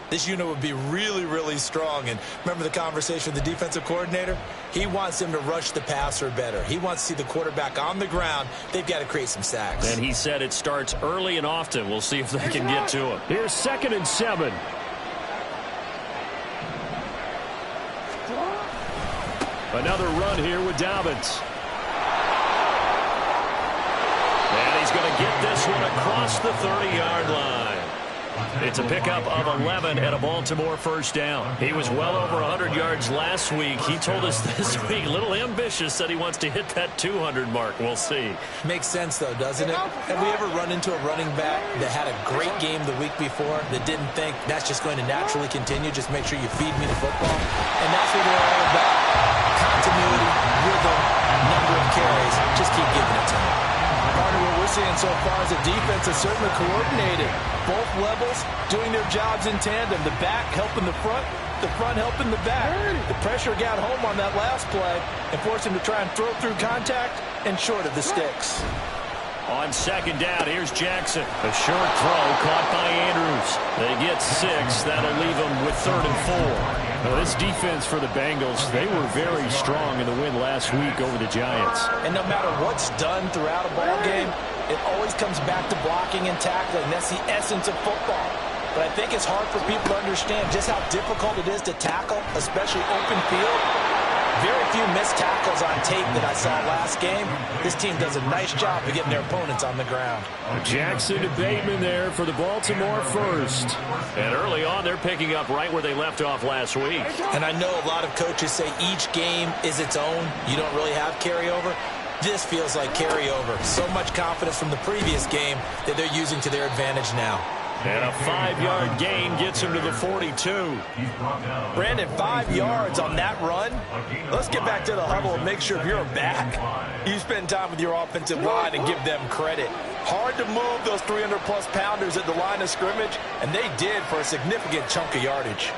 This unit would be really, really strong. And remember the conversation with the defensive coordinator? He wants them to rush the passer better. He wants to see the quarterback on the ground. They've got to create some sacks. And he said it starts early and often. We'll see if they can get to him. Here's 2nd and 7. Another run here with Dobbins. And he's going to get this one across the 30-yard line. It's a pickup of 11 and a Baltimore first down. He was well over 100 yards last week. He told us this week, a little ambitious, said he wants to hit that 200 mark. We'll see. Makes sense, though, doesn't it? Have we ever run into a running back that had a great game the week before that didn't think that's just going to naturally continue? Just make sure you feed me the football. And that's what we're all about. Continuity, rhythm, number of carries. Just keep giving it to him. Partner, what we're seeing so far is the defense is certainly coordinated. Both levels doing their jobs in tandem. The back helping the front helping the back. The pressure got home on that last play and forced him to try and throw through contact and short of the sticks. On 2nd down, here's Jackson. A short throw caught by Andrews. They get 6. That'll leave them with 3rd and 4. Now, this defense for the Bengals, they were very strong in the win last week over the Giants. And no matter what's done throughout a ball game, it always comes back to blocking and tackling. That's the essence of football. But I think it's hard for people to understand just how difficult it is to tackle, especially open field. Very few missed tackles on tape that I saw last game. This team does a nice job of getting their opponents on the ground. Jackson to Bateman there for the Baltimore first. And early on, they're picking up right where they left off last week. And I know a lot of coaches say each game is its own. You don't really have carryover. This feels like carryover. So much confidence from the previous game that they're using to their advantage now. And a 5-yard gain gets him to the 42. Brandon, 5 yards on that run. Let's get back to the huddle and make sure if you're back, you spend time with your offensive line and give them credit. Hard to move those 300-plus pounders at the line of scrimmage, and they did for a significant chunk of yardage.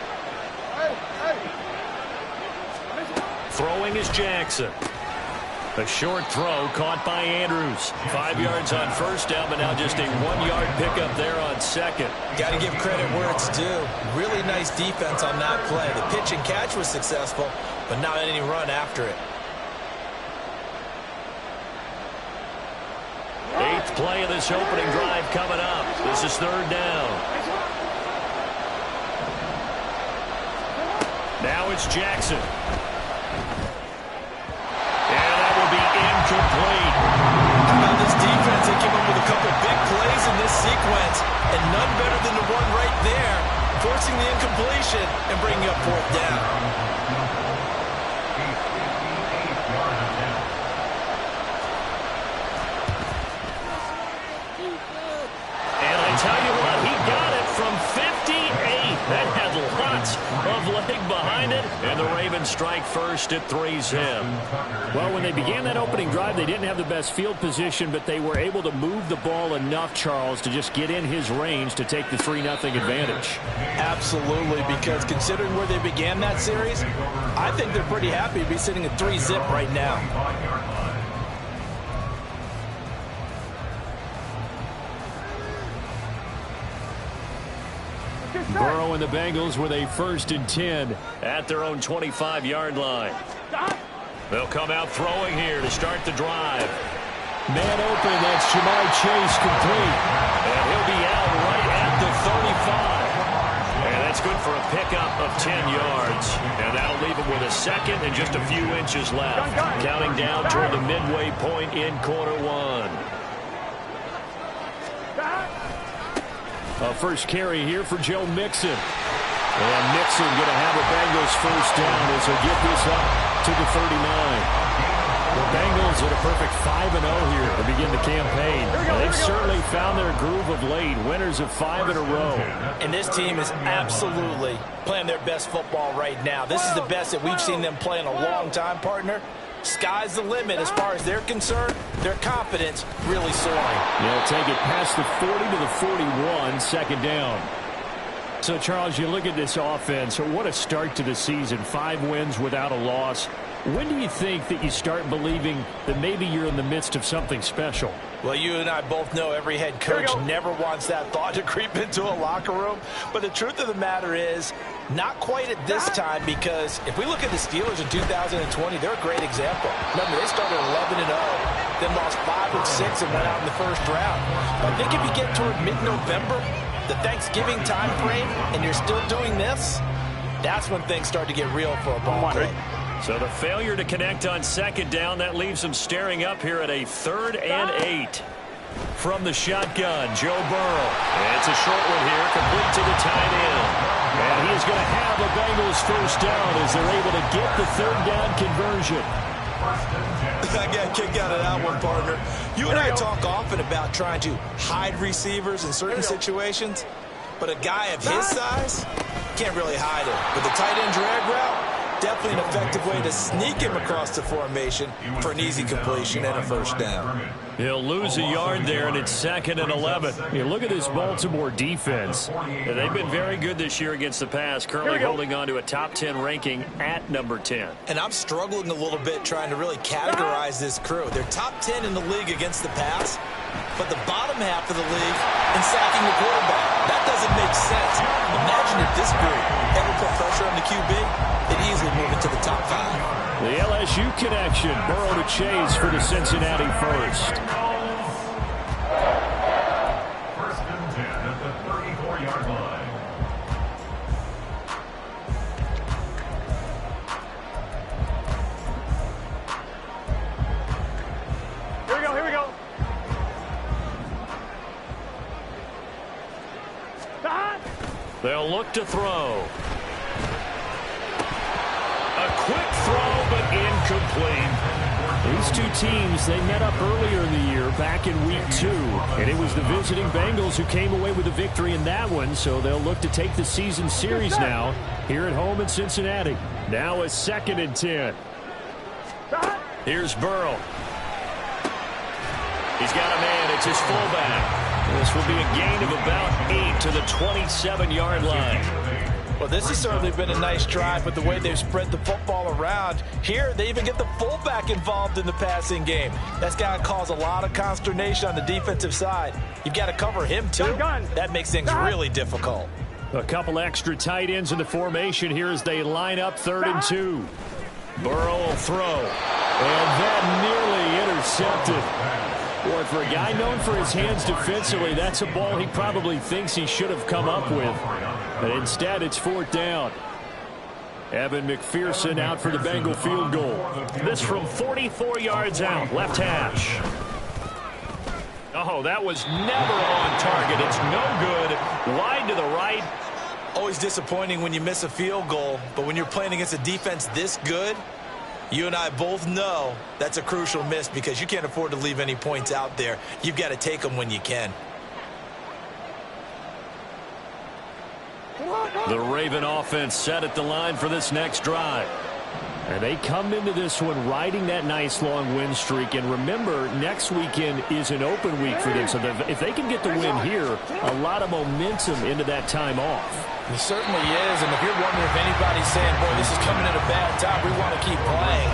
Throwing is Jackson. A short throw caught by Andrews. 5 yards on first down, but now just a 1-yard pickup there on second. Got to give credit where it's due. Really nice defense on that play. The pitch and catch was successful, but not any run after it. 8th play of this opening drive coming up. This is 3rd down. Now it's Jackson. Incomplete. How about this defense? They came up with a couple big plays in this sequence, and none better than the one right there, forcing the incompletion and bringing up 4th down. And I tell you what, he got it from 58. That had lots of leg behind it, and the Ravens strike first at 3's him. Well, when they began that opening drive, they didn't have the best field position, but they were able to move the ball enough, Charles, to just get in his range to take the 3-0 advantage. Absolutely, because considering where they began that series, I think they're pretty happy to be sitting at 3-zip right now. Burrow and the Bengals with a 1st and 10 at their own 25-yard line. They'll come out throwing here to start the drive. Man open, that's Ja'Marr Chase complete. And he'll be out right at the 35. And that's good for a pickup of 10 yards. And that'll leave him with a 2nd and just a few inches left. Counting down toward the midway point in quarter 1. A first carry here for Joe Mixon. And Mixon going to have a Bengals first down as they get this up to the 39. The Bengals at a perfect 5-0 here to begin the campaign. They've certainly found their groove of late, winners of 5 in a row. And this team is absolutely playing their best football right now. This is the best that we've seen them play in a long time, partner. Sky's the limit as far as they're concerned. Their confidence really soaring. They'll take it past the 40 to the 41, 2nd down. So, Charles, you look at this offense. What a start to the season. 5 wins without a loss. When do you think that you start believing that maybe you're in the midst of something special? Well, you and I both know every head coach never wants that thought to creep into a locker room. But the truth of the matter is, not quite at this time, because if we look at the Steelers in 2020, they're a great example. Remember, they started 11-0, then lost 5 and 6 and went out in the first round. But I think if you get toward mid-November, the Thanksgiving time frame, and you're still doing this, that's when things start to get real for a ball club. So the failure to connect on second down, that leaves them staring up here at a 3rd and 8. From the shotgun, Joe Burrow. It's a short one here, complete to the tight end. And he's going to have a Bengals first down as they're able to get the 3rd down conversion. I got kicked out of that one, partner. You and I talk often about trying to hide receivers in certain situations, but a guy of his size can't really hide him. But the tight end drag route, definitely an effective way to sneak him across the formation for an easy completion and a first down. He'll lose a yard there, and it's 2nd and 11. You look at this Baltimore defense. They've been very good this year against the pass, currently holding on to a top 10 ranking at number 10. And I'm struggling a little bit trying to really categorize this crew. They're top 10 in the league against the pass, but the bottom half of the league in sacking the quarterback. That doesn't make sense. Imagine if this group ever put pressure on the QB, they'd easily move into the top 5. The LSU connection, Burrow to Chase for the Cincinnati first. 1st and 10 at the 34-yard line. Here we go. They'll look to throw. A quick throw, but incomplete. These two teams, they met up earlier in the year, back in week 2. And it was the visiting Bengals who came away with a victory in that one, so they'll look to take the season series now here at home in Cincinnati. Now a 2nd and 10. Here's Burrow. He's got a man. It's his fullback. This will be a gain of about 8 to the 27-yard line. Well, this has certainly been a nice drive, but the way they've spread the football around, here they even get the fullback involved in the passing game. That's got to cause a lot of consternation on the defensive side. You've got to cover him, too. That makes things really difficult. A couple extra tight ends in the formation here as they line up 3rd and 2. Burrow will throw. And that nearly intercepted. Boy, for a guy known for his hands defensively, that's a ball he probably thinks he should have come up with. But instead, it's 4th down. Evan McPherson out for the Bengal field goal. This from 44 yards out, left hash. Oh, that was never on target. It's no good. Wide to the right. Always disappointing when you miss a field goal, but when you're playing against a defense this good, you and I both know that's a crucial miss because you can't afford to leave any points out there. You've got to take them when you can. The Raven offense set at the line for this next drive. And they come into this one riding that nice long win streak. And remember, next weekend is an open week for them. So if they can get the win here, a lot of momentum into that time off. It certainly is. And if you're wondering if anybody's saying, boy, this is coming at a bad time, we want to keep playing,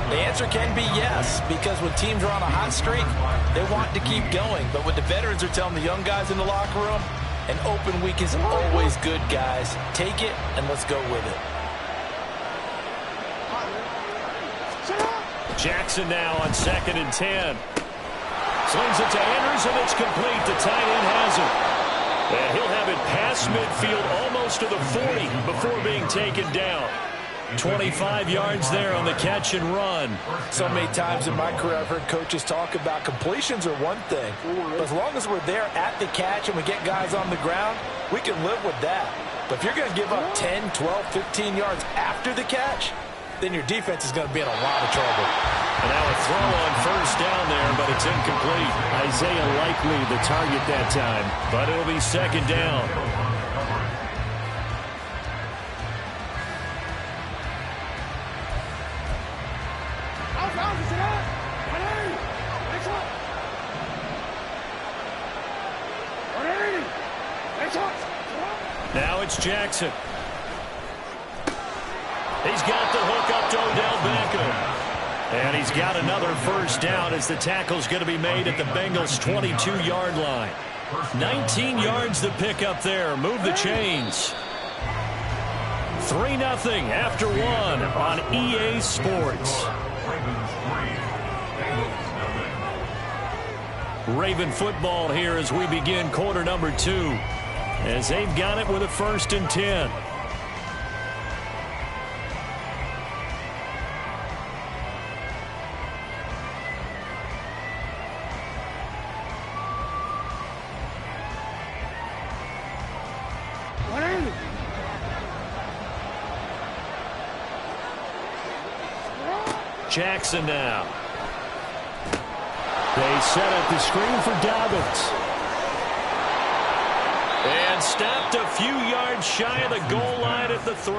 the answer can be yes. Because when teams are on a hot streak, they want to keep going. But what the veterans are telling the young guys in the locker room, an open week is always good, guys. Take it and let's go with it. Jackson now on 2nd and 10. Slings it to Andrews, and it's complete. The tight end has it. And he'll have it past midfield almost to the 40 before being taken down. 25 yards there on the catch and run. So many times in my career I've heard coaches talk about completions are one thing. But as long as we're there at the catch and we get guys on the ground, we can live with that. But if you're going to give up 10, 12, 15 yards after the catch, then your defense is going to be in a lot of trouble. And now a throw on 1st down there, but it's incomplete. Isaiah Likely the target that time, but it'll be 2nd down. Now it's Jackson. He's got the hook up to Odell Beckham. And he's got another first down as the tackle's going to be made at the Bengals' 22-yard line. 19 yards to pick up there. Move the chains. 3-0 after one on EA Sports. Raven football here as we begin quarter number 2. As they've got it with a 1st and 10. Jackson now. They set up the screen for Dobbins. And stopped a few yards shy of the goal line at the 3.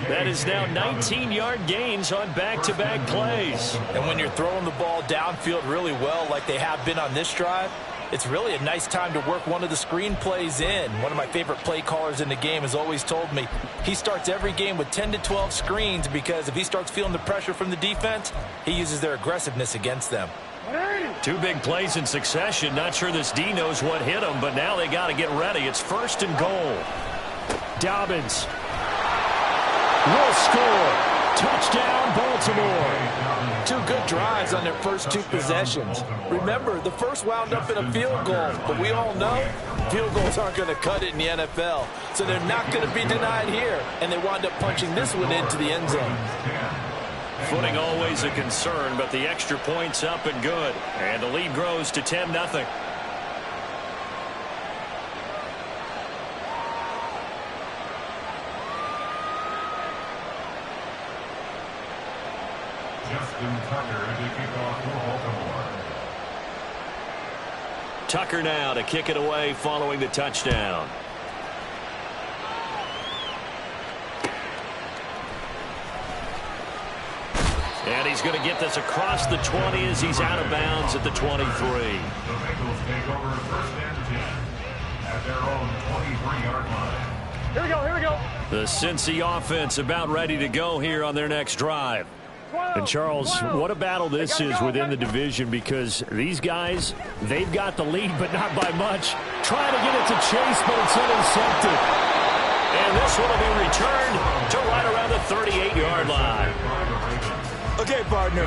That is now 19-yard gains on back-to-back plays. And when you're throwing the ball downfield really well like they have been on this drive, it's really a nice time to work one of the screen plays in. One of my favorite play callers in the game has always told me he starts every game with 10 to 12 screens because if he starts feeling the pressure from the defense, he uses their aggressiveness against them. 2 big plays in succession. Not sure this D knows what hit him, but now they got to get ready. It's 1st and goal. Dobbins will score. Touchdown, Baltimore. 2 good drives on their first 2 possessions. Remember, the first wound up in a field goal, but we all know field goals aren't going to cut it in the NFL, so they're not going to be denied here, and they wound up punching this one into the end zone. Footing always a concern, but the extra point's up and good, and the lead grows to 10-0. Justin Tucker to kick off for Baltimore. Tucker now to kick it away following the touchdown. And he's going to get this across the 20 as he's out of bounds at the 23. The Bengals take over 1st and 10 at their own 23-yard line. Here we go, here we go. The Cincy offense about ready to go here on their next drive. And Charles, what a battle this is within the division because these guys, they've got the lead, but not by much. Trying to get it to Chase, but it's intercepted. And this one will be returned to right around the 38-yard line. Okay, partner,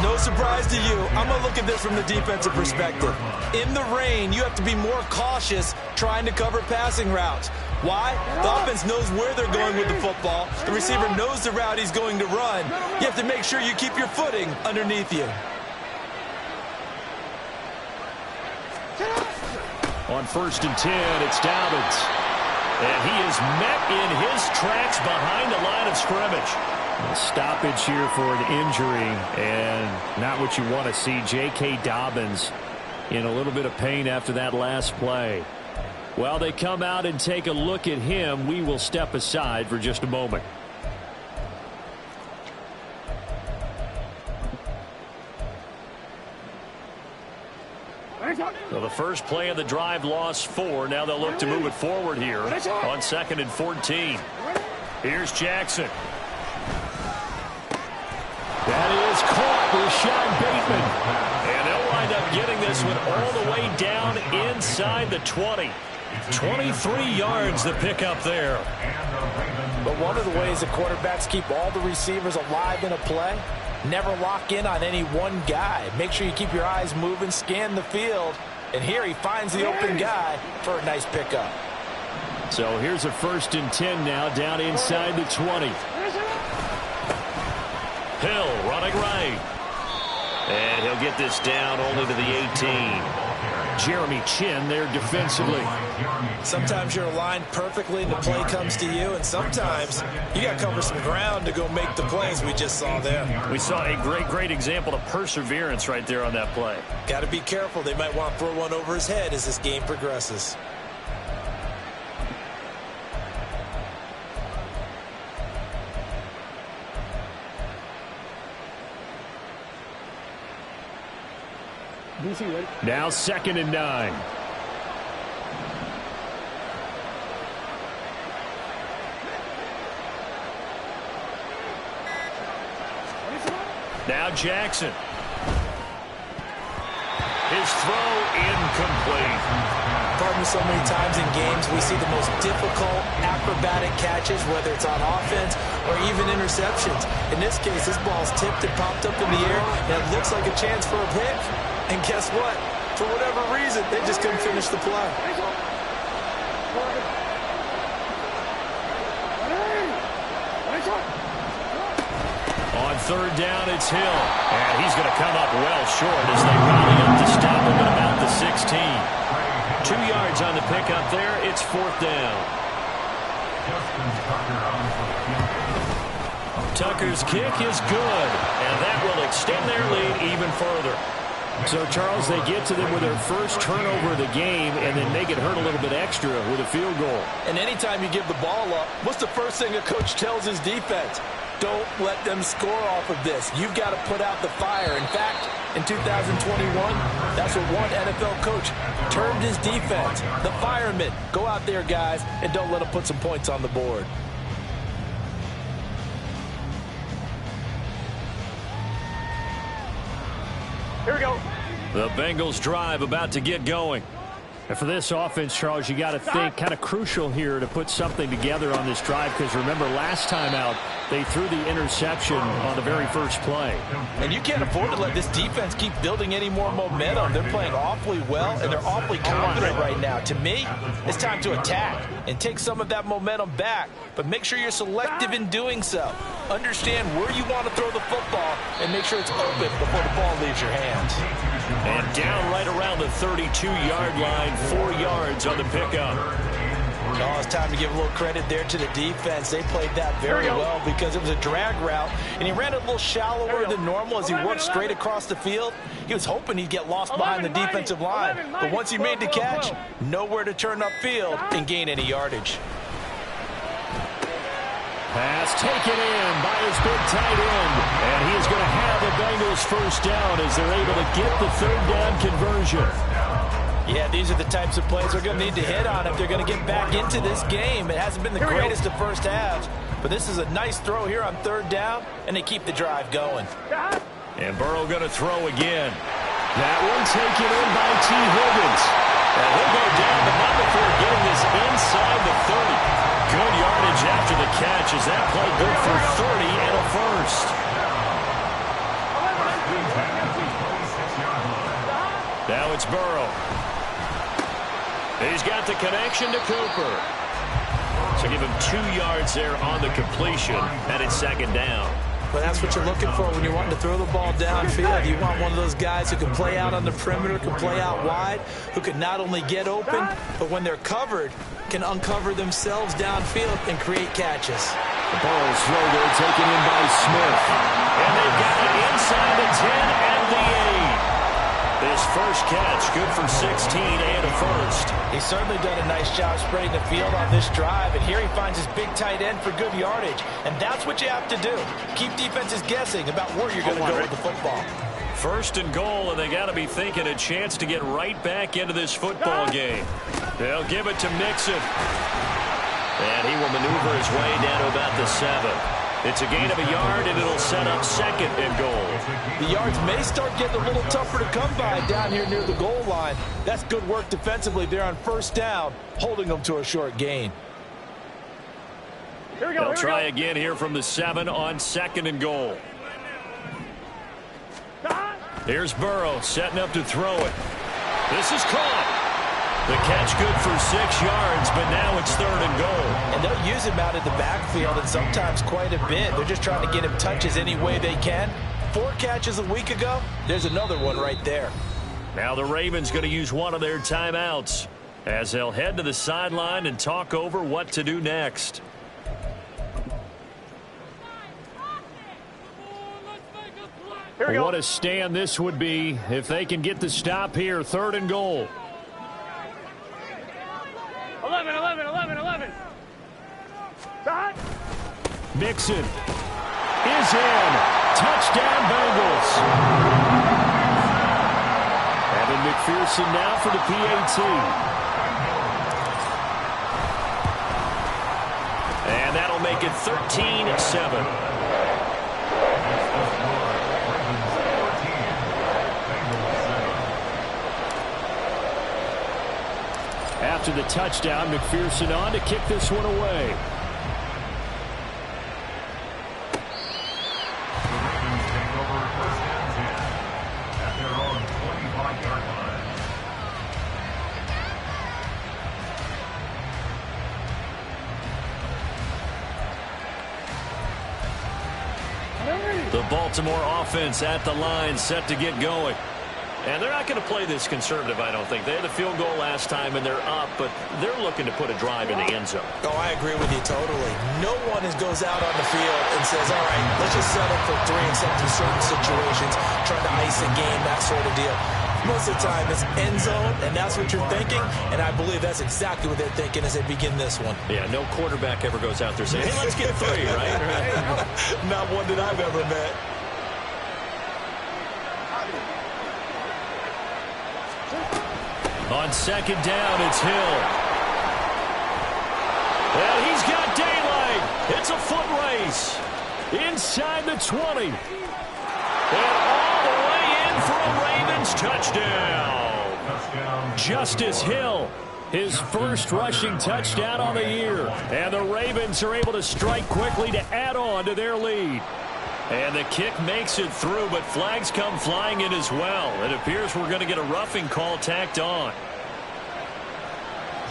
no surprise to you. I'm going to look at this from the defensive perspective. In the rain, you have to be more cautious trying to cover passing routes. Why? The offense knows where they're going with the football. The receiver knows the route he's going to run. You have to make sure you keep your footing underneath you. On 1st and 10, it's Dobbins. And he is met in his tracks behind the line of scrimmage. A stoppage here for an injury, and not what you want to see. J.K. Dobbins in a little bit of pain after that last play. While they come out and take a look at him, we will step aside for just a moment. So the first play of the drive lost 4. Now they'll look to move it forward here on 2nd and 14. Here's Jackson. That is caught with Rashad Bateman. And they'll wind up getting this one all the way down inside the 20. 23 yards to pick up there. But one of the ways that quarterbacks keep all the receivers alive in a play, never lock in on any one guy. Make sure you keep your eyes moving, scan the field. And here he finds the open guy for a nice pickup. So here's a 1st and 10 now down inside the 20. Hill running right. And he'll get this down only to the 18. Jeremy Chin there defensively. Sometimes you're aligned perfectly and the play comes to you, and sometimes you got to cover some ground to go make the plays we just saw there. We saw a great example of perseverance right there on that play. Got to be careful. They might want to throw one over his head as this game progresses. Now 2nd and 9. Now Jackson. His throw incomplete. Pardon me, so many times in games we see the most difficult acrobatic catches, whether it's on offense or even interceptions. In this case, this ball's tipped and popped up in the air, and it looks like a chance for a pick. And guess what? For whatever reason, they just couldn't finish the play. On third down, it's Hill. And he's going to come up well short as they rally up to stop him at about the 16. 2 yards on the pickup there. It's fourth down. Tucker's kick is good, and that will extend their lead even further. So, Charles, they get to them with their first turnover of the game and then make it hurt a little bit extra with a field goal. And anytime you give the ball up, what's the first thing a coach tells his defense? Don't let them score off of this. You've got to put out the fire. In fact, in 2021, that's what one NFL coach termed his defense, the firemen. Go out there, guys, and don't let them put some points on the board. Here we go. The Bengals drive about to get going. And for this offense, Charles, you got to think kind of crucial here to put something together on this drive, because remember last time out they threw the interception on the very first play. And you can't afford to let this defense keep building any more momentum. They're playing awfully well, and they're awfully confident right now. To me, it's time to attack and take some of that momentum back, but make sure you're selective in doing so. Understand where you want to throw the football and make sure it's open before the ball leaves your hands. And down right around the 32-yard line, 4 yards on the pickup. Oh, it's time to give a little credit there to the defense. They played that very well because it was a drag route, and he ran it a little shallower than normal as he worked straight across the field. He was hoping he'd get lost behind the defensive line, but once he made the catch, nowhere to turn upfield and gain any yardage. Pass taken in by his big tight end, and he is going to have the Bengals first down as they're able to get the third down conversion. Yeah, these are the types of plays they're going to need to hit on if they're going to get back into this game. It hasn't been the greatest of first halves, but this is a nice throw here on third down, and they keep the drive going. And Burrow going to throw again. That one taken in by T. Higgins. And he'll go down, but not before getting this inside the 30. Good yardage after the catch. Is that play good for 30 and a first? Now it's Burrow. He's got the connection to Cooper. So give him 2 yards there on the completion, and it's second down. But that's what you're looking for when you're wanting to throw the ball downfield. You want one of those guys who can play out on the perimeter, can play out wide, who can not only get open, but when they're covered, can uncover themselves downfield and create catches. The ball is thrown there, taken in by Smith. And they've got it inside the 10 and the 8. His first catch, good for 16 and a first. He's certainly done a nice job spreading the field on this drive, and here he finds his big tight end for good yardage. And that's what you have to do. Keep defenses guessing about where you're going to go with the football. First and goal, and they got to be thinking a chance to get right back into this football game. They'll give it to Mixon. And he will maneuver his way down to about the 7. It's a gain of a yard, and it'll set up second and goal. The yards may start getting a little tougher to come by down here near the goal line. That's good work defensively there on first down, holding them to a short gain. Here we go. They'll try again here from the 7 on second and goal. Here's Burrow setting up to throw it. This is caught. The catch good for 6 yards, but now it's third and goal. And they'll use him out in the backfield, and sometimes quite a bit. They're just trying to get him touches any way they can. 4 catches a week ago. There's another one right there. Now the Ravens going to use one of their timeouts as they'll head to the sideline and talk over what to do next. What a stand this would be if they can get the stop here. Third and goal. 11, 11, 11, 11. Mixon is in. Touchdown, Bengals. Evan McPherson now for the PAT. And that'll make it 13-7. After the touchdown, McPherson on to kick this one away. The Ravens take over first and 10 at their own 25-yard line. The Baltimore offense at the line, set to get going. And they're not going to play this conservative, I don't think. They had a field goal last time, and they're up, but they're looking to put a drive in the end zone. Oh, I agree with you totally. No one goes out on the field and says, all right, let's just settle for 3 except in certain situations, trying to ice a game, that sort of deal. Most of the time, it's end zone, and that's what you're thinking, and I believe that's exactly what they're thinking as they begin this one. Yeah, no quarterback ever goes out there saying, hey, let's get 3, right? Not one that I've ever met. On second down, it's Hill. And he's got daylight. It's a foot race. Inside the 20. And all the way in for a Ravens touchdown. Justice Hill, his first rushing touchdown on the year. And the Ravens are able to strike quickly to add on to their lead. And the kick makes it through, but flags come flying in as well. It appears we're going to get a roughing call tacked on.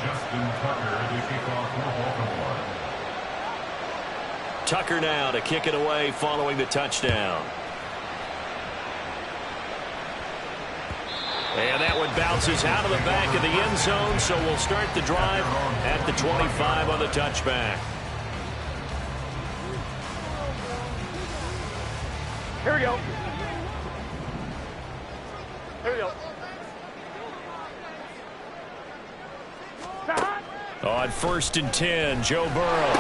Justin Tucker, the kickoff for Baltimore. Tucker now to kick it away following the touchdown. And that one bounces out of the back of the end zone, so we'll start the drive at the 25 on the touchback. Here we go. Here we go. On 1st and 10, Joe Burrow.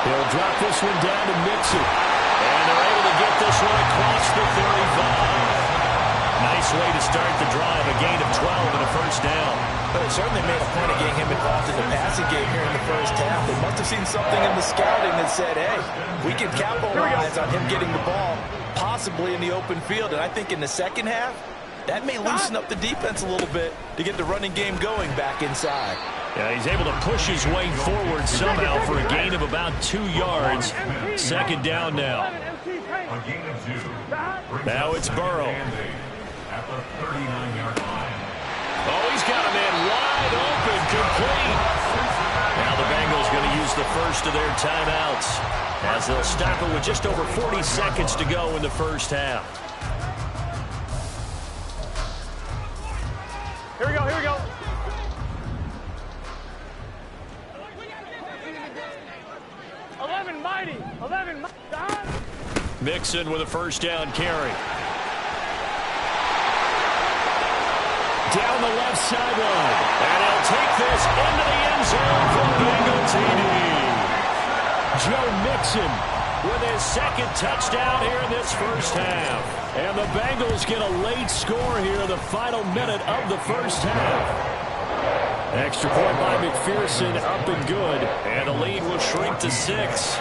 He'll drop this one down to Mixon. And they're able to get this one across the 35. Nice way to start the drive, a gain of 12 and a first down. But it certainly made a point of getting him involved in the passing game here in the first half. They must have seen something in the scouting that said, hey, we can capitalize on him getting the ball, possibly in the open field. And I think in the second half, that may loosen up the defense a little bit to get the running game going back inside. Yeah, he's able to push his way forward somehow for a gain of about 2 yards. Second down now. A gain of 2. Now it's Burrow. At the 39-yard line. Oh, he's got a man wide open, complete. Now the Bengals going to use the first of their timeouts as they'll stop it with just over 40 seconds to go in the first half. Here we go, here we go. Mighty. 11, Don. Mixon with a first down carry. Down the left sideline. And he'll take this into the end zone for the Bengal TD. Joe Mixon with his second touchdown here in this first half. And the Bengals get a late score here in the final minute of the first half. Extra point by McPherson, up and good. And the lead will shrink to 6.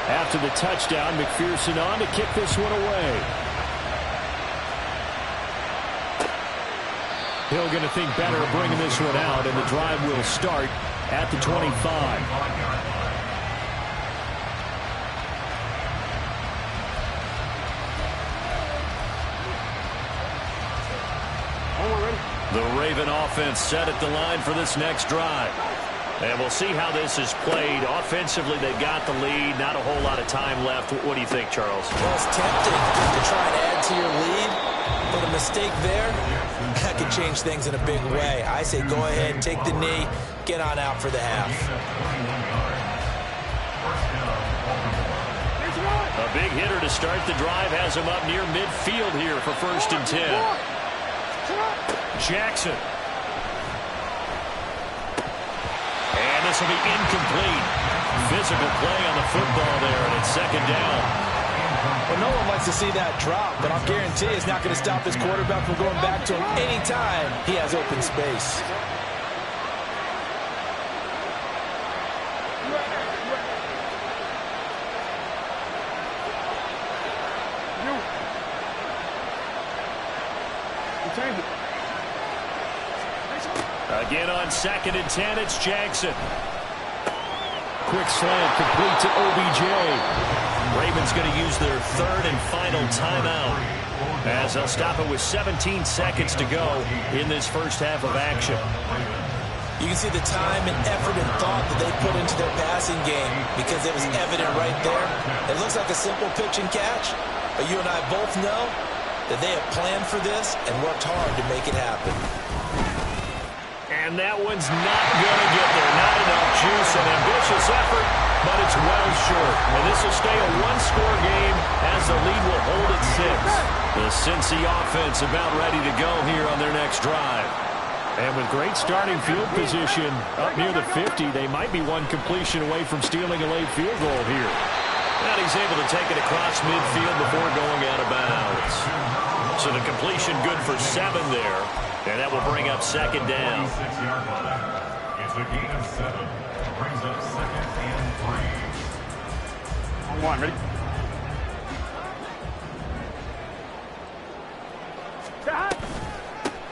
After the touchdown, McPherson on to kick this one away. Hill going to think better of bringing this one out, and the drive will start at the 25. The Raven offense set at the line for this next drive. And we'll see how this is played. Offensively, they've got the lead. Not a whole lot of time left. What do you think, Charles? Well, it's tempting to try and add to your lead, but a mistake there, that could change things in a big way. I say go ahead, take the knee, get on out for the half. A big hitter to start the drive has him up near midfield here for 1st and 10. Jackson. And this will be incomplete. Physical play on the football there, and it's second down. Well, no one likes to see that drop, but I'll guarantee it's not going to stop this quarterback from going back to him anytime he has open space. Again on 2nd and 10, it's Jackson. Quick slant complete to OBJ. Ravens going to use their 3rd and final timeout as they'll stop it with 17 seconds to go in this first half of action. You can see the time and effort and thought that they put into their passing game because it was evident right there. It looks like a simple pitch and catch, but you and I both know that they have planned for this and worked hard to make it happen. And that one's not going to get there. Not enough juice. An ambitious effort, but it's well short. And this will stay a one-score game as the lead will hold at 6. The Cincy offense about ready to go here on their next drive. And with great starting field position up near the 50, they might be one completion away from stealing a late field goal here. And he's able to take it across midfield before going out of bounds. So the completion good for 7 there. And that will bring up 2nd down. 6-yard line. It's a gain of 7. Brings up 2nd and 3. On 1, ready?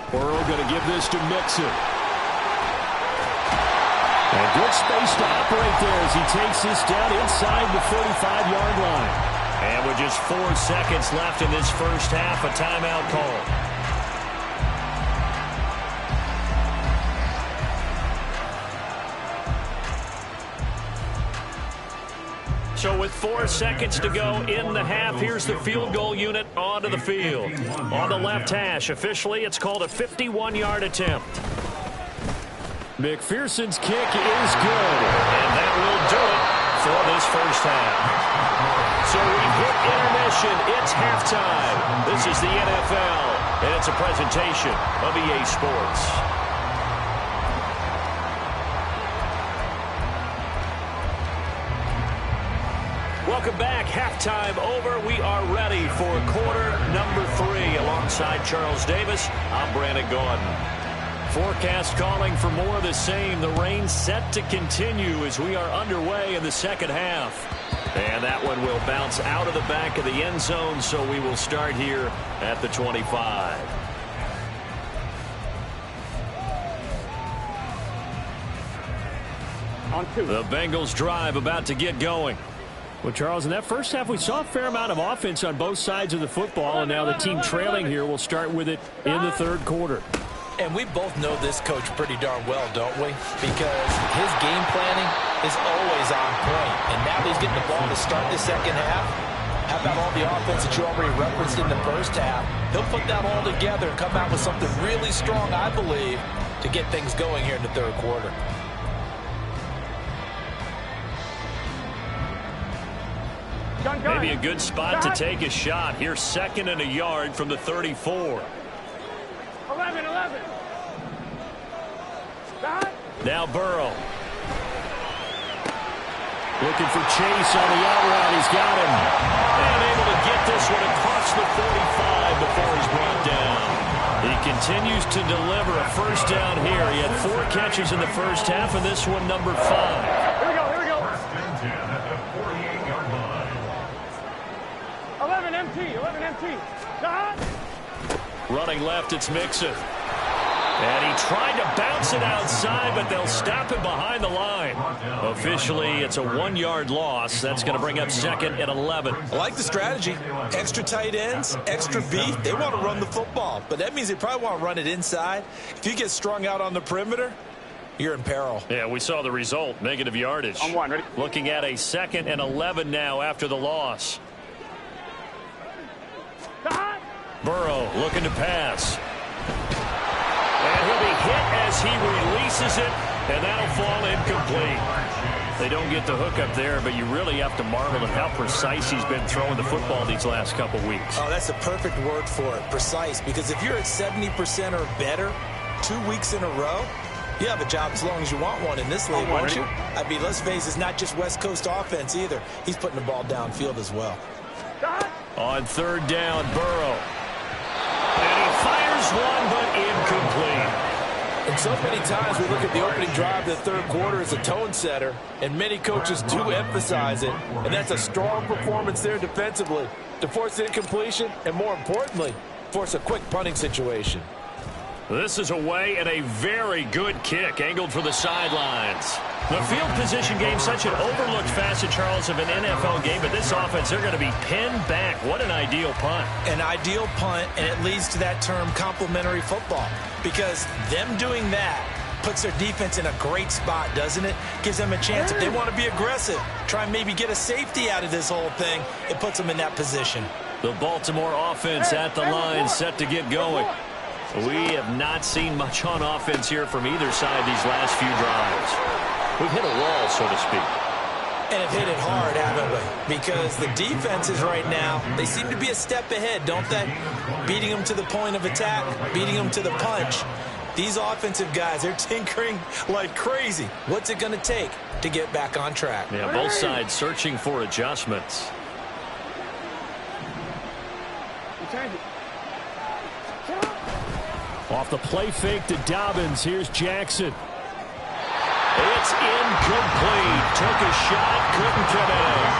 Burrow going to give this to Mixon. And good space to operate there as he takes this down inside the 45-yard line. And with just 4 seconds left in this first half, a timeout call. So with 4 seconds to go in the half, here's the field goal unit onto the field. On the left hash, officially it's called a 51-yard attempt. McPherson's kick is good. And that will do it for this first half. So we hit intermission. It's halftime. This is the NFL, and it's a presentation of EA Sports. Welcome back. Halftime over. We are ready for quarter number 3. Alongside Charles Davis, I'm Brandon Gaudin. Forecast calling for more of the same. The rain set to continue as we are underway in the second half. And that one will bounce out of the back of the end zone, so we will start here at the 25. On 2. The Bengals drive about to get going. Well, Charles, in that first half, we saw a fair amount of offense on both sides of the football, and now the team trailing here will start with it in the third quarter. And we both know this coach pretty darn well, don't we? Because his game planning is always on point. And now he's getting the ball to start the second half. How about all the offense that you already referenced in the first half? He'll put that all together and come out with something really strong, I believe, to get things going here in the third quarter. Maybe a good spot to take a shot. Here's 2nd and a yard from the 34. 11. Now Burrow. Looking for Chase on the out route. He's got him. And able to get this one across the 45 before he's brought down. He continues to deliver a first down here. He had 4 catches in the first half, and this one number 5. Here we go. First and 10 at the 48-yard line. 11 MT. Running left, it's Mixon. And he tried to bounce it outside, but they'll stop him behind the line. Officially, it's a 1-yard loss. That's going to bring up 2nd and 11. I like the strategy. Extra tight ends, extra beef. They want to run the football, but that means they probably want to run it inside. If you get strung out on the perimeter, you're in peril. Yeah, we saw the result. Negative yardage. On 1, ready? Looking at a 2nd and 11 now after the loss. Burrow looking to pass. And he'll be hit as he releases it, and that'll fall incomplete. They don't get the hook up there, but you really have to marvel at how precise he's been throwing the football these last couple weeks. Oh, that's the perfect word for it, precise, because if you're at 70% or better 2 weeks in a row, you have a job as long as you want one in this league, won't you? I mean, let's face it, it's not just West Coast offense either. He's putting the ball downfield as well. On 3rd down, Burrow. And he fires one, but incomplete. And so many times we look at the opening drive of the third quarter as a tone setter, and many coaches do emphasize it, and that's a strong performance there defensively to force incompletion and, more importantly, force a quick punting situation. This is away and a very good kick angled for the sidelines. The field position game, such an overlooked facet, Charles, of an NFL game, but this offense, they're going to be pinned back. What an ideal punt. An ideal punt, and it leads to that term complementary football, because them doing that puts their defense in a great spot, doesn't it? Gives them a chance, if they want to be aggressive, try and maybe get a safety out of this whole thing, it puts them in that position. The Baltimore offense at the line, set to get going. We have not seen much on offense here from either side these last few drives. We've hit a wall, so to speak. And have hit it hard, haven't we? Because the defenses right now, they seem to be a step ahead, don't they? Beating them to the point of attack, beating them to the punch. These offensive guys, they're tinkering like crazy. What's it going to take to get back on track? Yeah, both sides searching for adjustments. Off the play fake to Dobbins. Here's Jackson. It's incomplete. Took a shot, couldn't connect.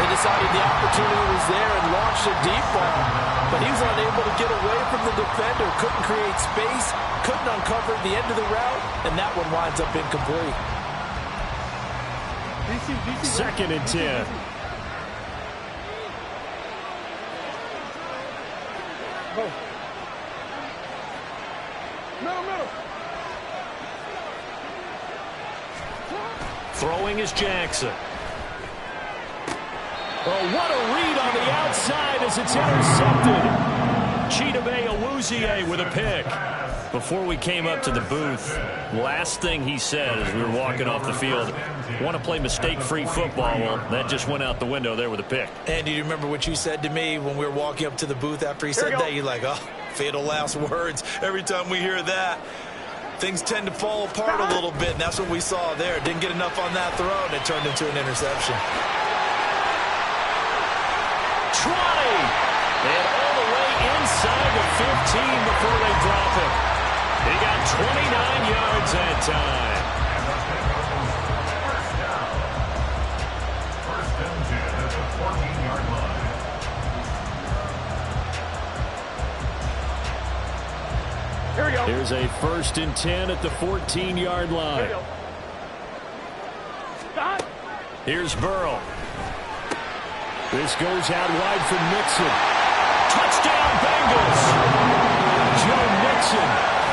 They decided the opportunity was there and launched a deep ball, but he was unable to get away from the defender, couldn't create space, couldn't uncover the end of the route, and that one winds up incomplete. 2nd and 10. Middle. Throwing is Jackson. Oh, what a read on the outside as it's intercepted. Chidobe Awuzie with a pick. Before we came up to the booth, last thing he said as we were walking off the field, want to play mistake-free football. Well, that just went out the window there with a pick. And do you remember what you said to me when we were walking up to the booth after he said that? You're like, oh, fatal last words. Every time we hear that, things tend to fall apart a little bit, and that's what we saw there. Didn't get enough on that throw, and it turned into an interception. Try! And all the way inside the 15 before they drop it. He got 29 yards that time. First and 10 at the 14-yard line. Here we go. Here's a 1st and 10 at the 14-yard line. Stop. Here's Burrow. This goes out wide for Mixon. Touchdown Bengals! Joe Mixon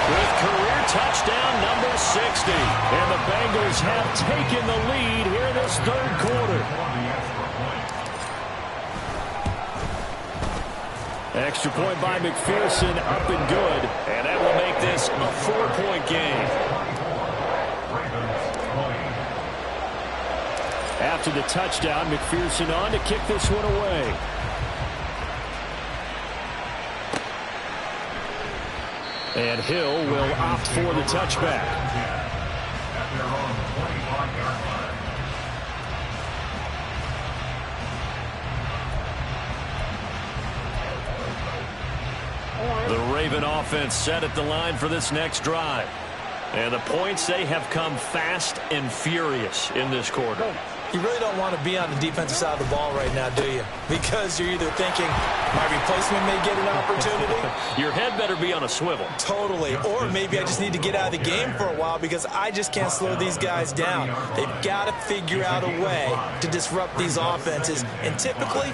With career touchdown number 60. And the Bengals have taken the lead here this 3rd quarter. Extra point by McPherson, up and good. And that will make this a 4-point game. After the touchdown, McPherson on to kick this one away. And Hill will opt for the touchback. At their own 25-yard line. The Raven offense set at the line for this next drive. And the points, they have come fast and furious in this quarter. You really don't want to be on the defensive side of the ball right now, do you? Because you're either thinking, my replacement may get an opportunity. Your head better be on a swivel. Totally. Or maybe I just need to get out of the game for a while because I just can't slow these guys down. They've got to figure out a way to disrupt these offenses. And typically,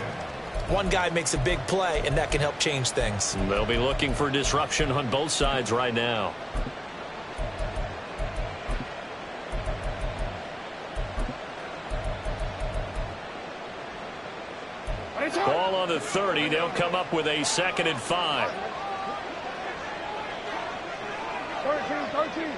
one guy makes a big play, and that can help change things. They'll be looking for disruption on both sides right now. Ball on the 30. They'll come up with a 2nd and 5. 13.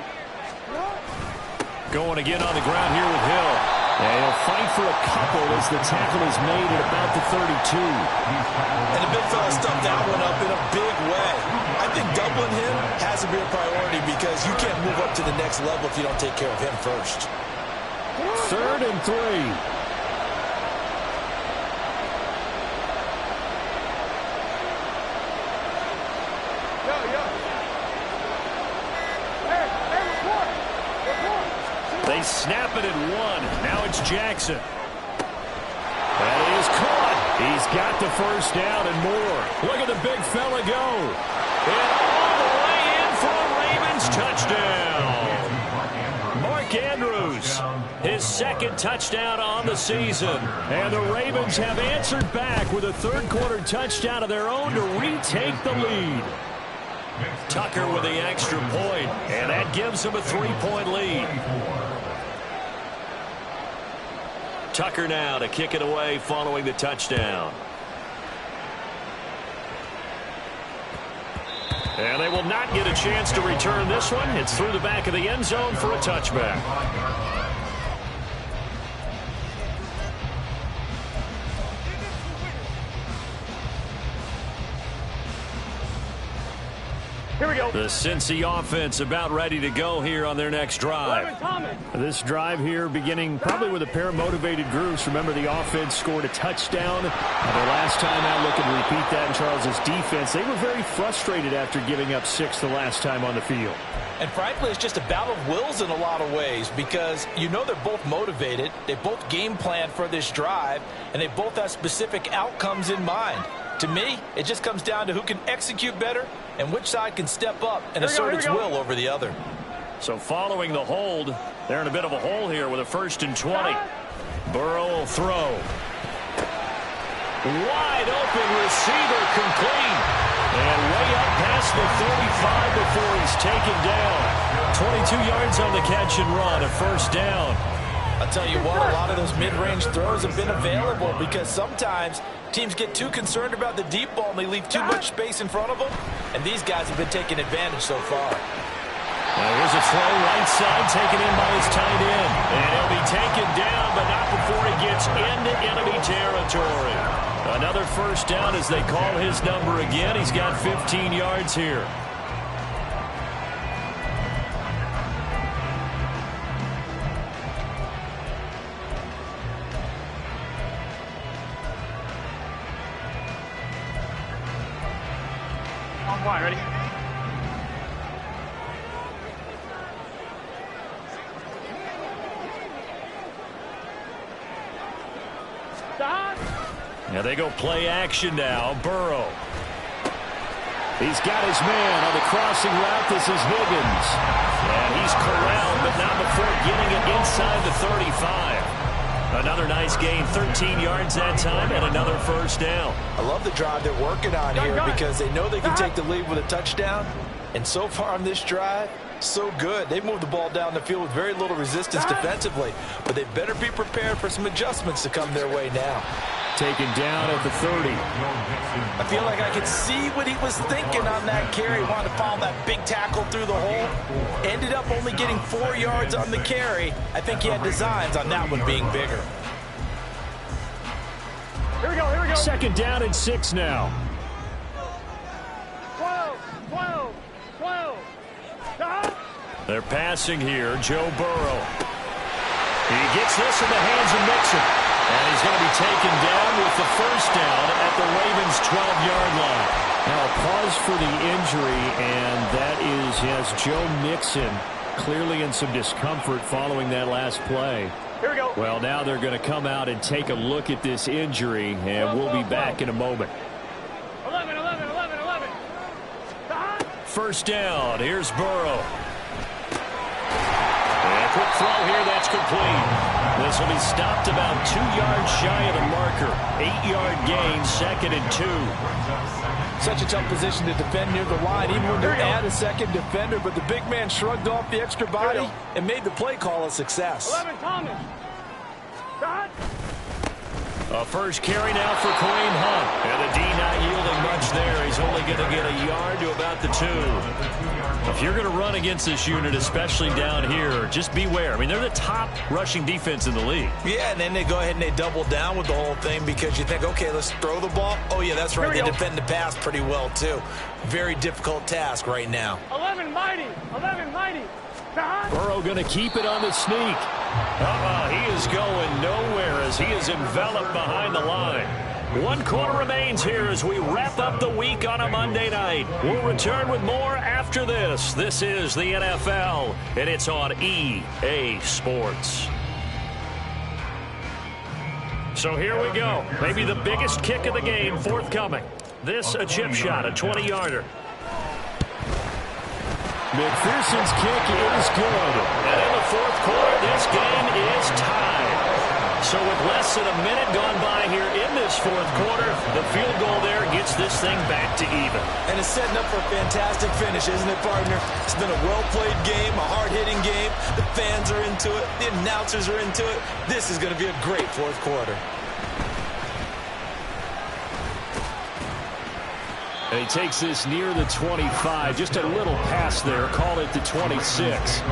Going again on the ground here with Hill. And he'll fight for a couple as the tackle is made at about the 32. And the big fella stuffed that one up in a big way. I think doubling him has to be a priority because you can't move up to the next level if you don't take care of him first. 3rd and 3. They snap it at 1. Now it's Jackson. That is caught. He's got the 1st down and more. Look at the big fella go. And all the way in for Ravens touchdown. Mark Andrews, his second touchdown on the season. And the Ravens have answered back with a third-quarter touchdown of their own to retake the lead. Tucker with the extra point, and that gives him a 3-point lead. Tucker now to kick it away following the touchdown. And they will not get a chance to return this one. It's through the back of the end zone for a touchback. Here we go. The Cincy offense about ready to go here on their next drive. This drive here beginning probably with a pair of motivated groups. Remember, the offense scored a touchdown. Their last time out, looking to repeat that in Charles' defense. They were very frustrated after giving up 6 the last time on the field. And frankly, it's just a battle of wills in a lot of ways because you know they're both motivated. They both game plan for this drive, and they both have specific outcomes in mind. To me, it just comes down to who can execute better and which side can step up and assert its will over the other. So following the hold, they're in a bit of a hole here with a 1st and 20. Burrow will throw. Wide open receiver complete. And way up past the 35 before he's taken down. 22 yards on the catch and run, a 1st down. I'll tell you what, a lot of those mid-range throws have been available because sometimes teams get too concerned about the deep ball and they leave too much space in front of them, and these guys have been taking advantage so far. Well, here's a throw right side taken in by his tight end. And he'll be taken down, but not before he gets into enemy territory. Another 1st down as they call his number again. He's got 15 yards here. Line, ready? Stop. Now they go play action now. Burrow. He's got his man on the crossing route. This is Higgins. And he's corralled, but not before getting it inside the 35. Another nice gain, 13 yards that time, and another 1st down. I love the drive they're working on here because they know they can take the lead with a touchdown. And so far on this drive, so good. They've moved the ball down the field with very little resistance defensively. But they better be prepared for some adjustments to come their way now. Taken down at the 30. I feel like I could see what he was thinking on that carry. Wanted to follow that big tackle through the hole. Ended up only getting 4 yards on the carry. I think he had designs on that one being bigger. Here we go, here we go. 2nd down and 6 now. 12, 12, 12. Stop. They're passing here. Joe Burrow. He gets this in the hands of Mixon. And he's going to be taken down with the 1st down at the Ravens' 12-yard line. Now a pause for the injury, and that is, yes, Joe Mixon clearly in some discomfort following that last play. Here we go. Well, now they're going to come out and take a look at this injury, and we'll be back in a moment. 11, 11, 11, 11. Stop. 1st down. Here's Burrow. And a quick throw here. That's complete. This will be stopped about 2 yards shy of the marker. 8-yard gain, 2nd and 2. Such a tough position to defend near the line, even when you add a second defender. But the big man shrugged off the extra body and made the play call a success. 11, Thomas. Stop. A 1st carry now for Kareem Hunt. And the D not yielding much there. He's only going to get a yard to about the 2. If you're going to run against this unit, especially down here, just beware. I mean, they're the top rushing defense in the league. Yeah, and then they go ahead and they double down with the whole thing because you think, okay, let's throw the ball. Oh, yeah, that's right. They defend the pass pretty well, too. Very difficult task right now. 11, mighty. 11, mighty. Stop. Burrow going to keep it on the sneak. He is going nowhere as he is enveloped behind the line. 1 quarter remains here as we wrap up the week on a Monday night. We'll return with more after this. This is the NFL, and it's on EA Sports. So here we go. Maybe the biggest kick of the game forthcoming. This a chip shot, a 20-yarder. McPherson's kick is good. And in the fourth quarter, this game is tied. So with less than a minute gone by here in this fourth quarter, the field goal there gets this thing back to even. And it's setting up for a fantastic finish, isn't it, partner? It's been a well-played game, a hard-hitting game. The fans are into it. The announcers are into it. This is going to be a great fourth quarter. And he takes this near the 25. Just a little pass there. Call it the 26.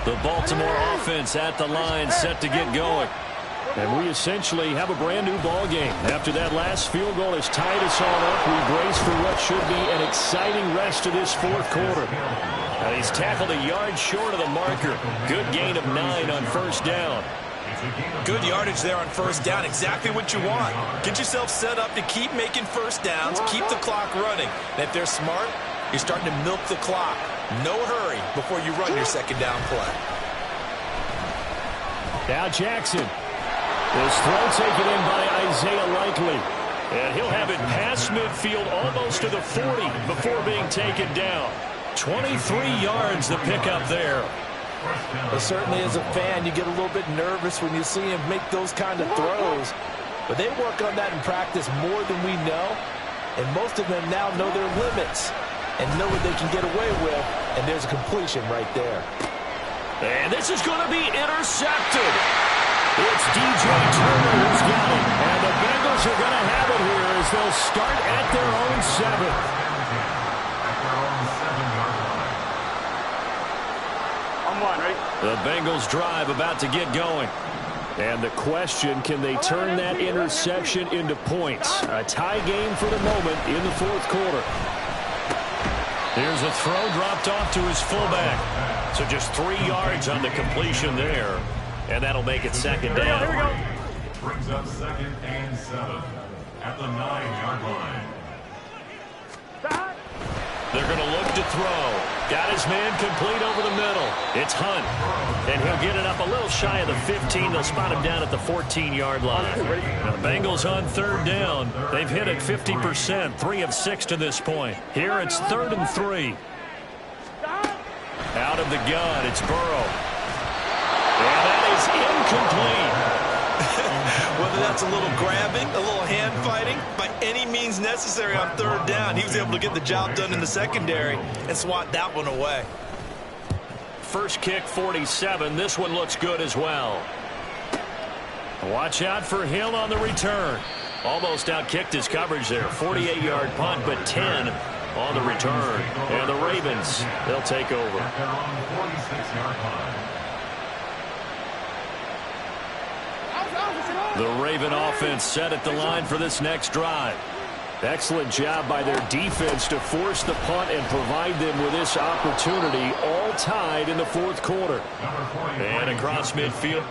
The Baltimore offense at the line, set to get going. And we essentially have a brand new ball game. After that last field goal has tied us all up, we brace for what should be an exciting rest of this fourth quarter. Now he's tackled a yard short of the marker. Good gain of 9 on first down. Good yardage there on first down. Exactly what you want. Get yourself set up to keep making first downs, keep the clock running. And if they're smart, you're starting to milk the clock. No hurry before you run your second down play. Now Jackson. This throw taken in by Isaiah Likely. And he'll have it past midfield almost to the 40 before being taken down. 23 yards the pickup there. Well, certainly as a fan, you get a little bit nervous when you see him make those kind of throws. But they work on that in practice more than we know. And most of them now know their limits and know what they can get away with. And there's a completion right there. And this is going to be intercepted. It's DJ Turner who's got it. And the Bengals are going to have it here as they'll start at their own 7. The Bengals drive about to get going. And the question, can they turn that interception into points? A tie game for the moment in the fourth quarter. Here's a throw dropped off to his fullback. So just 3 yards on the completion there. And that'll make it second down. Here we go. Brings up 2nd and 7 at the 9-yard line. They're going to look to throw. Got his man complete over the middle. It's Hunt. And he'll get it up a little shy of the 15. They'll spot him down at the 14-yard line. Now the Bengals on third down. They've hit it 50%, 3 of 6 to this point. Here it's 3rd and 3. Out of the gun, it's Burrow. And that is incomplete. Whether that's a little grabbing, a little hand fighting, by any means necessary on third down, he was able to get the job done in the secondary and swat that one away. First kick, 47. This one looks good as well. Watch out for Hill on the return. Almost outkicked his coverage there. 48-yard punt, but 10 on the return. And the Ravens, they'll take over. At their own 46-yard line. The Raven offense set at the line for this next drive. Excellent job by their defense to force the punt and provide them with this opportunity, all tied in the fourth quarter. And across midfield.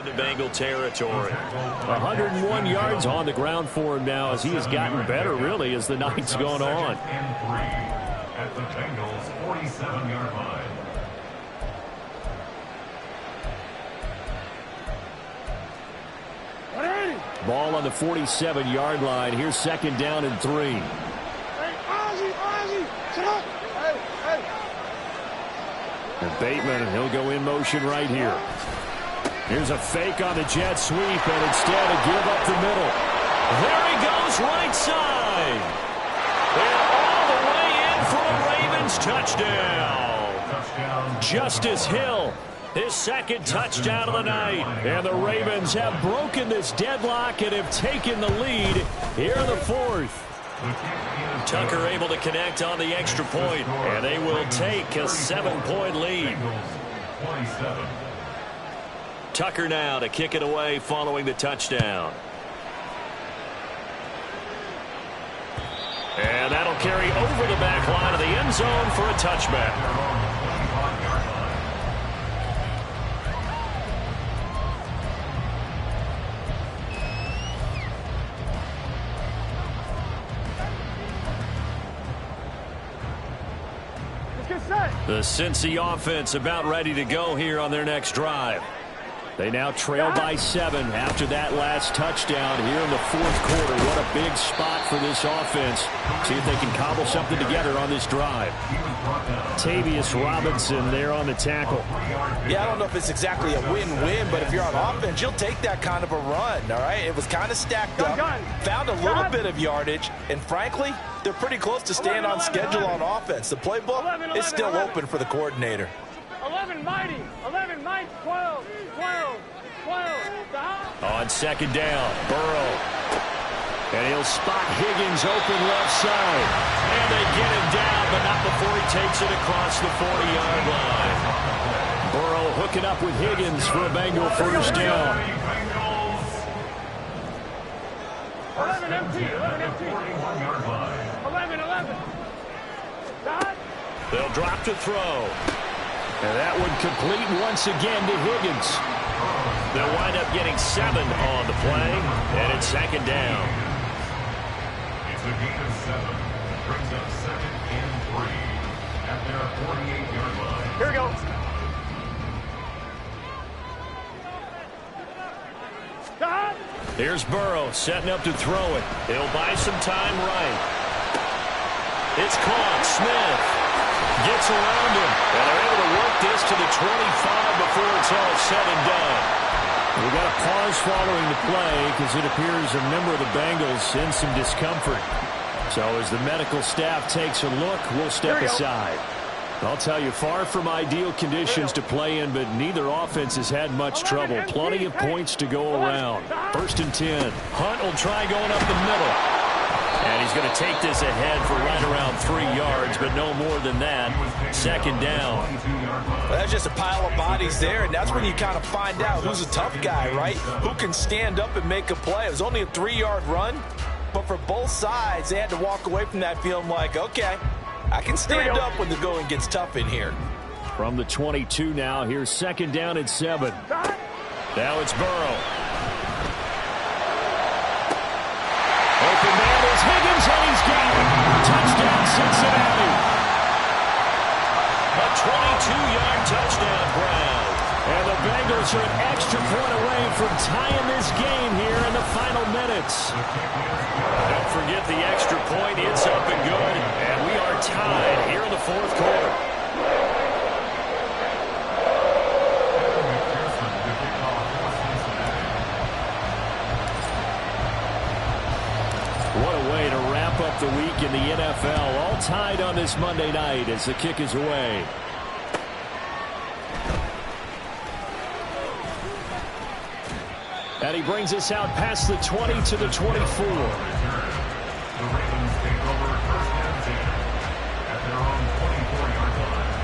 into Bengal territory. 101 yards on the ground for him now as he has gotten better, really, as the night's gone on. At the Bengals' 47-yard line. Ball on the 47-yard line. Here's second down and 3. Hey, Ozzie, sit up. Hey. And Bateman, he'll go in motion right here. Here's a fake on the jet sweep, and instead a give up the middle. There he goes, right side. And all the way in for a Ravens touchdown. Justice Hill, his second touchdown of the night. And the Ravens have broken this deadlock and have taken the lead here in the fourth. Tucker able to connect on the extra point, and they will take a 7-point lead. Tucker now to kick it away following the touchdown. And that'll carry over the back line of the end zone for a touchback. The Cincy offense about ready to go here on their next drive. They now trail by 7 after that last touchdown here in the fourth quarter. What a big spot for this offense. See if they can cobble something together on this drive. Tavius Robinson there on the tackle. Yeah, I don't know if it's exactly a win-win, but if you're on offense, you'll take that kind of a run, all right? It was kind of stacked up, found a little bit of yardage, and frankly, they're pretty close to staying on schedule on offense. The playbook is still open for the coordinator. 11 mighty, 12, 12. On second down, Burrow. And he'll spot Higgins open left side. And they get him down, but not before he takes it across the 40-yard line. Burrow hooking up with Higgins for a Bengal first down. 11 empty. 11. They'll drop to throw. And that one complete once again to Higgins. They'll wind up getting 7 on the play, and it's second down. It's a gain of 7. Brings up 2nd and 3 at their 48-yard line. Here we go. Here's Burrow setting up to throw it. He'll buy some time right. It's caught. Smith gets around him, and they're able to work this to the 25 before it's all said and done. We got a pause following the play because it appears a member of the Bengals in some discomfort. So as the medical staff takes a look, we'll step aside. I'll tell you, far from ideal conditions to play in, but neither offense has had much trouble. Plenty of points to go around. 1st and 10. Hunt will try going up the middle. And he's going to take this ahead for right around 3 yards, but no more than that. Second down. Well, that's just a pile of bodies there, and that's when you kind of find out who's a tough guy, right? Who can stand up and make a play. It was only a 3-yard run, but for both sides, they had to walk away from that feeling like, okay, I can stand up when the going gets tough in here. From the 22 now, here's second down and 7. Now it's Burrow. Open man is Higgins, and he's got it. Touchdown, Cincinnati. A 22-yard touchdown, Brown. And the Bengals are an extra point away from tying this game here in the final minutes. Don't forget the extra point. It's up and good. And we are tied here in the fourth quarter. What a way to wrap up the week in the NFL. All tied on this Monday night as the kick is away. And he brings us out past the 20 to the 24. The Ravens take over 1st and 10 at their own 24-yard line.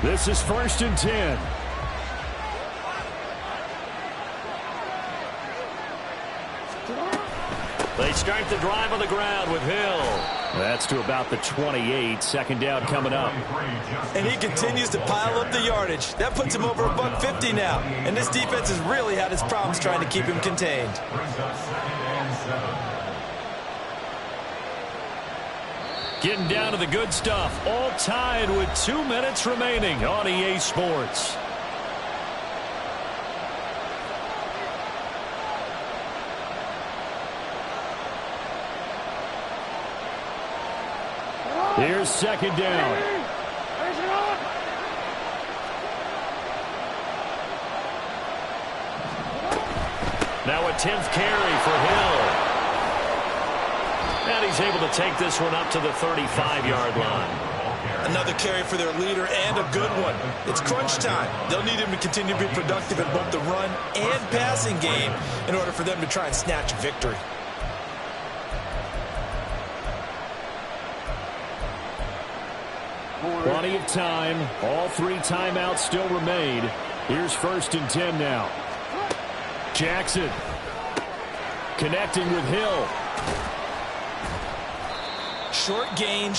This is 1st and 10. They start start the drive on the ground with Hill. That's to about the 28. Second down coming up. And he continues to pile up the yardage. That puts him over $150 now. And this defense has really had its problems trying to keep him contained. Brings up 2nd and 7. Getting down to the good stuff. All tied with 2 minutes remaining on EA Sports. Here's second down. Now a 10th carry for Hill. And he's able to take this one up to the 35-yard line. Another carry for their leader and a good one. It's crunch time. They'll need him to continue to be productive in both the run and passing game in order for them to try and snatch a victory. Plenty of time. All 3 timeouts still remain. Here's 1st and 10 now. Jackson connecting with Hill. Short gain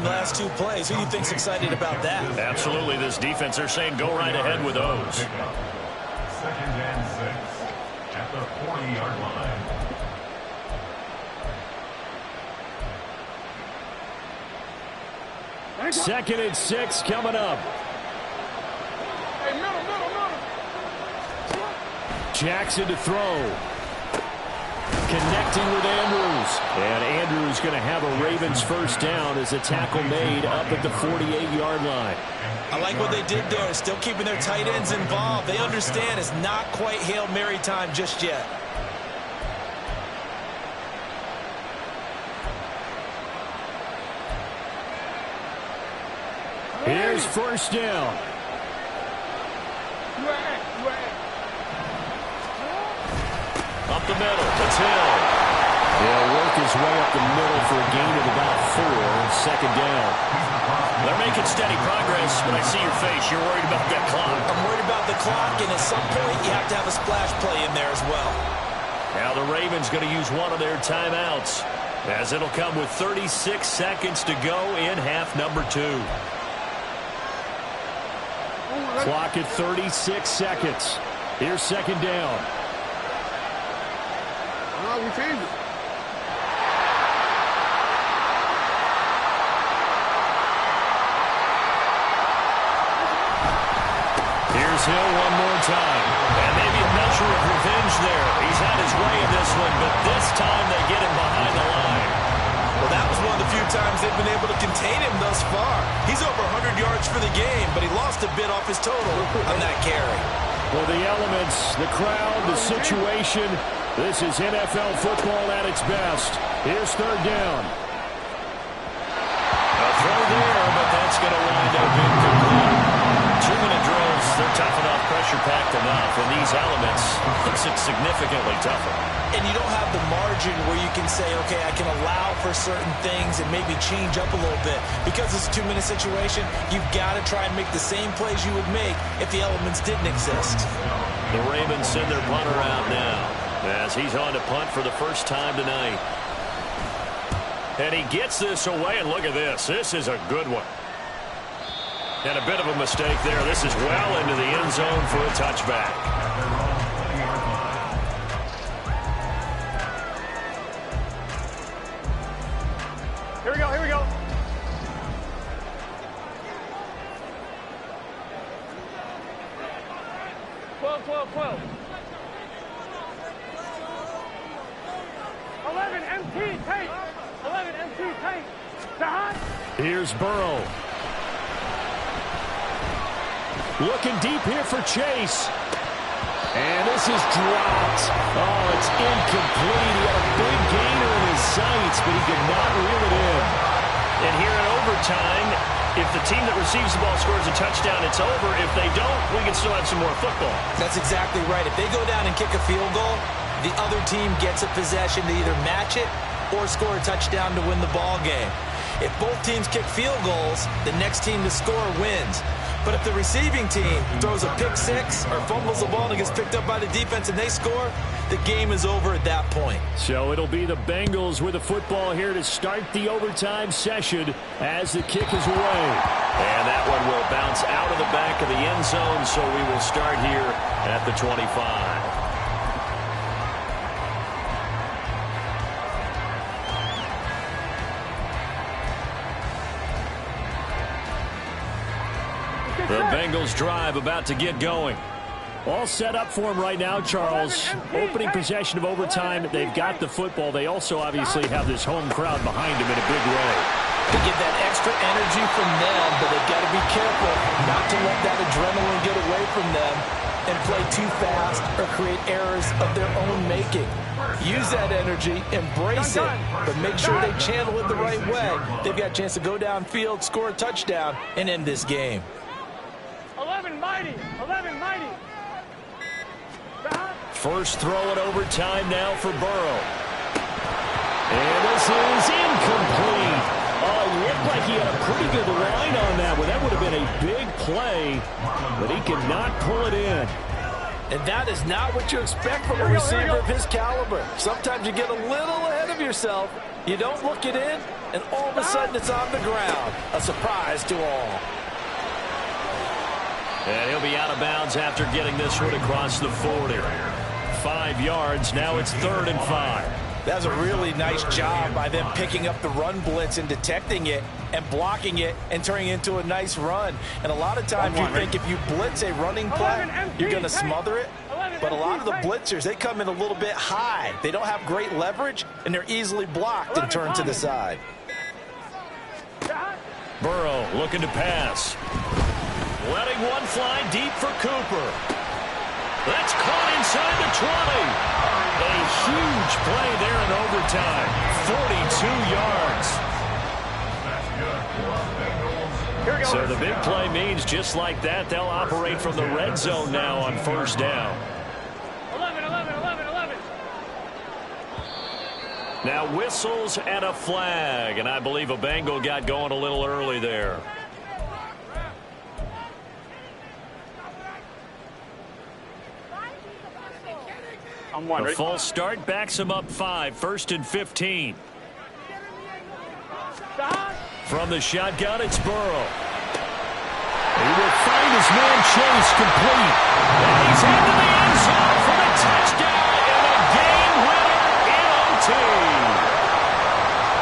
last 2 plays. Who do you think's excited about that? Absolutely, this defense, they're saying go right ahead with those. 2nd and 6 at the 40-yard line. Second and 6 coming up. Hey, middle. Jackson to throw. Connecting with Andrews. And Andrews going to have a Ravens first down as a tackle made up at the 48-yard line. I like what they did there. Still keeping their tight ends involved. They understand it's not quite Hail Mary time just yet. Here's first down. Up the middle, it's Hill. He'll work his way up the middle for a gain of about 4. Second down. They're making steady progress, but I see your face. You're worried about that clock. I'm worried about the clock, and at some point you have to have a splash play in there as well. Now the Ravens going to use one of their timeouts, as it'll come with 36 seconds to go in half number 2. Clock at 36 seconds. Here's second down. We changed it. Here's Hill one more time. And maybe a measure of revenge there. He's had his way in this one, but this time they get him behind the line. Well, that was one of the few times they've been able to contain him thus far. He's over 100 yards for the game, but he lost a bit off his total on that carry. Well, the elements, the crowd, the situation. This is NFL football at its best. Here's third down. A throw there, but that's going to wind up incomplete. 2-minute drills, they're tough enough, pressure-packed enough, and these elements makes it significantly tougher. And you don't have the margin where you can say, okay, I can allow for certain things and maybe change up a little bit. Because it's a 2-minute situation, you've got to try and make the same plays you would make if the elements didn't exist. The Ravens send their punter out now, as he's on to punt for the first time tonight. And he gets this away, and look at this. This is a good one. And a bit of a mistake there. This is well into the end zone for a touchback. Here we go. 12. 11 MT tape. 11 MT tape. Sahad. Here's Burrow. Looking deep here for Chase. And this is dropped. Oh, it's incomplete. He had a big gainer in his sights, but he could not reel it in. And here in overtime, if the team that receives the ball scores a touchdown, it's over. If they don't, we can still have some more football. That's exactly right. If they go down and kick a field goal, the other team gets a possession to either match it or score a touchdown to win the ball game. If both teams kick field goals, the next team to score wins. But if the receiving team throws a pick six or fumbles the ball and gets picked up by the defense and they score, the game is over at that point. So it'll be the Bengals with the football here to start the overtime session as the kick is away. And that one will bounce out of the back of the end zone, so we will start here at the 25. The Bengals drive about to get going. All set up for him right now, Charles. Opening possession of overtime. They've got the football. They also obviously have this home crowd behind them in a big way. They get that extra energy from them, but they've got to be careful not to let that adrenaline get away from them and play too fast or create errors of their own making. Use that energy, embrace it, but make sure they channel it the right way. They've got a chance to go downfield, score a touchdown, and end this game. 11 mighty. 11 mighty. First throw in overtime now for Burrow. And this is incomplete. Looked like he had a pretty good line on that one. That would have been a big play, but he cannot pull it in. And that is not what you expect from a receiver of his caliber. Sometimes you get a little ahead of yourself. You don't look it in, and all of a sudden it's on the ground. A surprise to all. And he'll be out of bounds after getting this one across the 40. 5 yards. Now it's 3rd and 5. That was a really nice job by them picking up the run blitz and detecting it and blocking it and turning it into a nice run. And a lot of times you think if you blitz a running play, you're going to smother it. But a lot of the blitzers, they come in a little bit high. They don't have great leverage, and they're easily blocked and turned to the side. Burrow looking to pass. Letting one fly deep for Cooper. That's caught inside the 20. A huge play there in overtime. 42 yards. So the big play means just like that, they'll operate from the red zone now on 1st down. 11. Now whistles and a flag, and I believe a Bengal got going a little early there. The false start backs him up 5, 1st and 15. From the shotgun, it's Burrow. He will find his man Chase complete. And he's into the end zone for the touchdown and a game winner in OT.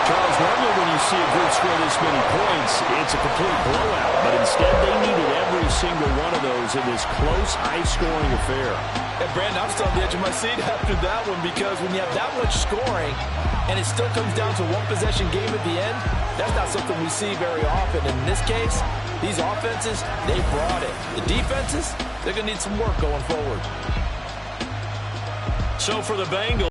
Charles, normally when you see a group score this many points, it's a complete blowout. But instead, they needed every single one of those in this close, high-scoring affair. And Brandon, I'm still on the edge of my seat after that one, because when you have that much scoring and it still comes down to one possession game at the end, that's not something we see very often. And in this case, these offenses, they brought it. The defenses, they're going to need some work going forward. So for the Bengals,